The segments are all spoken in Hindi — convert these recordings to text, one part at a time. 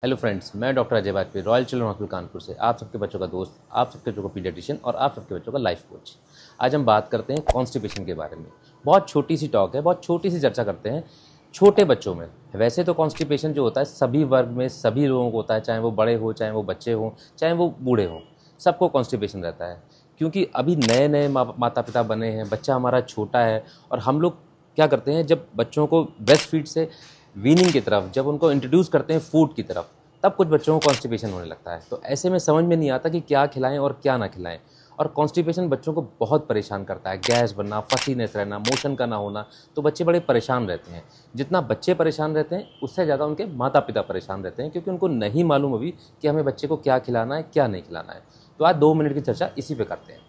हेलो फ्रेंड्स, मैं doctor Ajay Vajpayee royal children hospital Kanpur से आप सबके बच्चों का दोस्त, आप सबके बच्चों का पीडियाट्रिशियन और आप सबके बच्चों का लाइफ कोच। आज हम बात करते हैं कॉन्स्टिपेशन के बारे में। बहुत छोटी सी टॉक है, बहुत छोटी सी चर्चा करते हैं छोटे बच्चों में। वैसे तो कॉन्स्टिपेशन जो होता है सभी वर्ग में सभी लोगों को होता है, चाहे वो बड़े हो, चाहे वो बच्चे हों, चाहे वो बूढ़े हों, सबको कॉन्स्टिपेशन रहता है। क्योंकि अभी नए नए माता पिता बने हैं, बच्चा हमारा छोटा है और हम लोग क्या करते हैं, जब बच्चों को ब्रेस्ट फीड से वीनिंग की तरफ जब उनको इंट्रोड्यूस करते हैं फूड की तरफ, तब कुछ बच्चों को कॉन्स्टिपेशन होने लगता है। तो ऐसे में समझ में नहीं आता कि क्या खिलाएं और क्या ना खिलाएं। और कॉन्स्टिपेशन बच्चों को बहुत परेशान करता है, गैस बनना, फसीनेस रहना, मोशन का ना होना, तो बच्चे बड़े परेशान रहते हैं। जितना बच्चे परेशान रहते हैं उससे ज़्यादा उनके माता पिता परेशान रहते हैं, क्योंकि उनको नहीं मालूम अभी कि हमें बच्चे को क्या खिलाना है, क्या नहीं खिलाना है। तो आज 2 मिनट की चर्चा इसी पे करते हैं।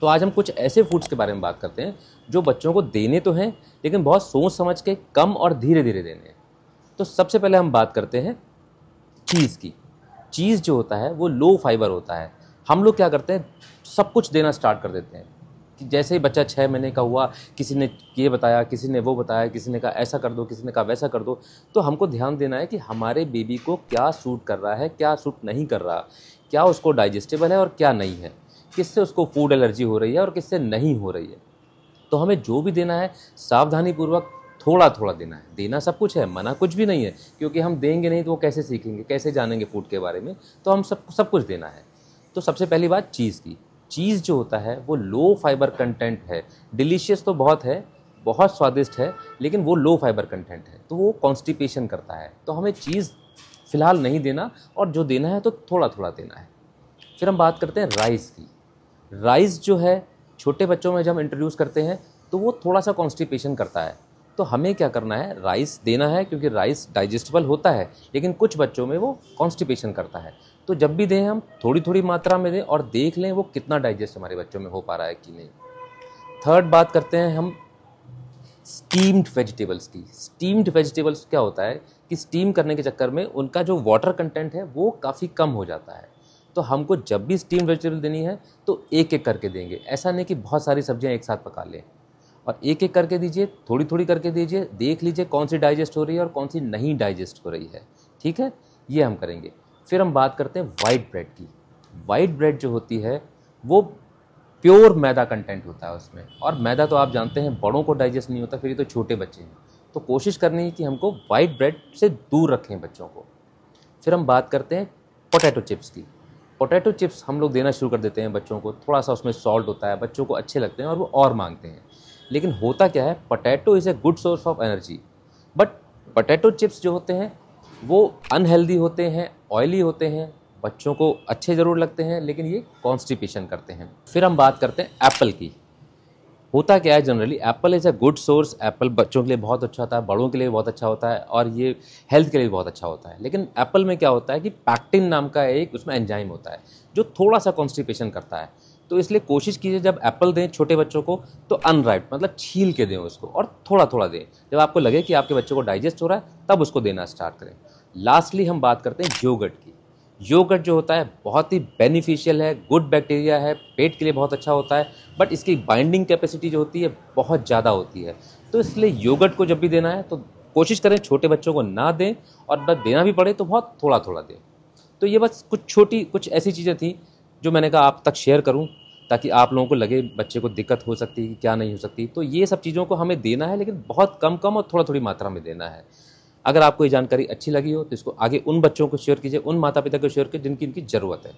तो आज हम कुछ ऐसे फूड्स के बारे में बात करते हैं जो बच्चों को देने तो हैं, लेकिन बहुत सोच समझ के कम और धीरे धीरे देने हैं। तो सबसे पहले हम बात करते हैं चीज़ की। चीज़ जो होता है वो लो फाइबर होता है। हम लोग क्या करते हैं, सब कुछ देना स्टार्ट कर देते हैं कि जैसे ही बच्चा 6 महीने का हुआ, किसी ने ये बताया, किसी ने वो बताया, किसी ने कहा ऐसा कर दो, किसी ने कहा वैसा कर दो। तो हमको ध्यान देना है कि हमारे बेबी को क्या सूट कर रहा है, क्या सूट नहीं कर रहा, क्या उसको डाइजेस्टेबल है और क्या नहीं है, किससे उसको फूड एलर्जी हो रही है और किससे नहीं हो रही है। तो हमें जो भी देना है सावधानीपूर्वक थोड़ा थोड़ा देना है। देना सब कुछ है, मना कुछ भी नहीं है, क्योंकि हम देंगे नहीं तो वो कैसे सीखेंगे, कैसे जानेंगे फूड के बारे में। तो हम सब कुछ देना है। तो सबसे पहली बात चीज़ की। चीज़ जो होता है वो लो फाइबर कंटेंट है। डिलीशियस तो बहुत है, बहुत स्वादिष्ट है, लेकिन वो लो फाइबर कंटेंट है, तो वो कॉन्स्टिपेशन करता है। तो हमें चीज़ फ़िलहाल नहीं देना, और जो देना है तो थोड़ा थोड़ा देना है। फिर हम बात करते हैं राइस की। राइस जो है छोटे बच्चों में जब हम इंट्रोड्यूस करते हैं तो वो थोड़ा सा कॉन्स्टिपेशन करता है। तो हमें क्या करना है, राइस देना है, क्योंकि राइस डाइजेस्टेबल होता है, लेकिन कुछ बच्चों में वो कॉन्स्टिपेशन करता है। तो जब भी दें हम थोड़ी थोड़ी मात्रा में दें और देख लें वो कितना डाइजेस्ट हमारे बच्चों में हो पा रहा है कि नहीं। थर्ड बात करते हैं हम स्टीम्ड वेजिटेबल्स की। स्टीम्ड वेजिटेबल्स क्या होता है कि स्टीम करने के चक्कर में उनका जो वाटर कंटेंट है वो काफ़ी कम हो जाता है। तो हमको जब भी स्टीम वेजिटेबल देनी है तो एक एक करके देंगे। ऐसा नहीं कि बहुत सारी सब्जियां एक साथ पका लें, और एक एक करके दीजिए, थोड़ी थोड़ी करके दीजिए। देख लीजिए कौन सी डाइजेस्ट हो रही है और कौन सी नहीं डाइजेस्ट हो रही है। ठीक है, ये हम करेंगे। फिर हम बात करते हैं वाइट ब्रेड की। वाइट ब्रेड जो होती है वो प्योर मैदा कंटेंट होता है उसमें, और मैदा तो आप जानते हैं बड़ों को डाइजेस्ट नहीं होता, फिर ये तो छोटे बच्चे हैं। तो कोशिश करनी है कि हमको वाइट ब्रेड से दूर रखें बच्चों को। फिर हम बात करते हैं पोटैटो चिप्स की। पोटैटो चिप्स हम लोग देना शुरू कर देते हैं बच्चों को। थोड़ा सा उसमें सॉल्ट होता है, बच्चों को अच्छे लगते हैं और वो और मांगते हैं। लेकिन होता क्या है, potato is a good source of energy, but potato chips जो होते हैं वो अनहेल्दी होते हैं, ऑयली होते हैं, बच्चों को अच्छे ज़रूर लगते हैं, लेकिन ये कॉन्स्टिपेशन करते हैं। फिर हम बात करते हैं एप्पल की। होता क्या है, generally Apple is a good source. Apple बच्चों के लिए बहुत अच्छा होता है, बड़ों के लिए बहुत अच्छा होता है, और ये हेल्थ के लिए बहुत अच्छा होता है। लेकिन एप्पल में क्या होता है कि पैक्टिन नाम का एक उसमें एंजाइम होता है जो थोड़ा सा कॉन्स्टिपेशन करता है। तो इसलिए कोशिश कीजिए जब एप्पल दें छोटे बच्चों को तो अनराइप मतलब छील के दें उसको, और थोड़ा थोड़ा दें। जब आपको लगे कि आपके बच्चे को डाइजेस्ट हो रहा है तब उसको देना स्टार्ट करें। लास्टली हम बात करते हैं योगर्ट की। योगर्ट जो होता है बहुत ही बेनिफिशियल है, गुड बैक्टीरिया है, पेट के लिए बहुत अच्छा होता है, बट इसकी बाइंडिंग कैपेसिटी जो होती है बहुत ज़्यादा होती है। तो इसलिए योगर्ट को जब भी देना है तो कोशिश करें छोटे बच्चों को ना दें, और बस देना भी पड़े तो बहुत थोड़ा थोड़ा दें। तो ये बस कुछ ऐसी चीज़ें थी जो मैंने कहा आप तक शेयर करूं, ताकि आप लोगों को लगे बच्चे को दिक्कत हो सकती है कि क्या नहीं हो सकती। तो ये सब चीज़ों को हमें देना है, लेकिन बहुत कम कम और थोड़ा थोड़ी मात्रा में देना है। अगर आपको ये जानकारी अच्छी लगी हो तो इसको आगे उन बच्चों को शेयर कीजिए, उन माता पिता को शेयर कीजिए जिनकी इनकी ज़रूरत है।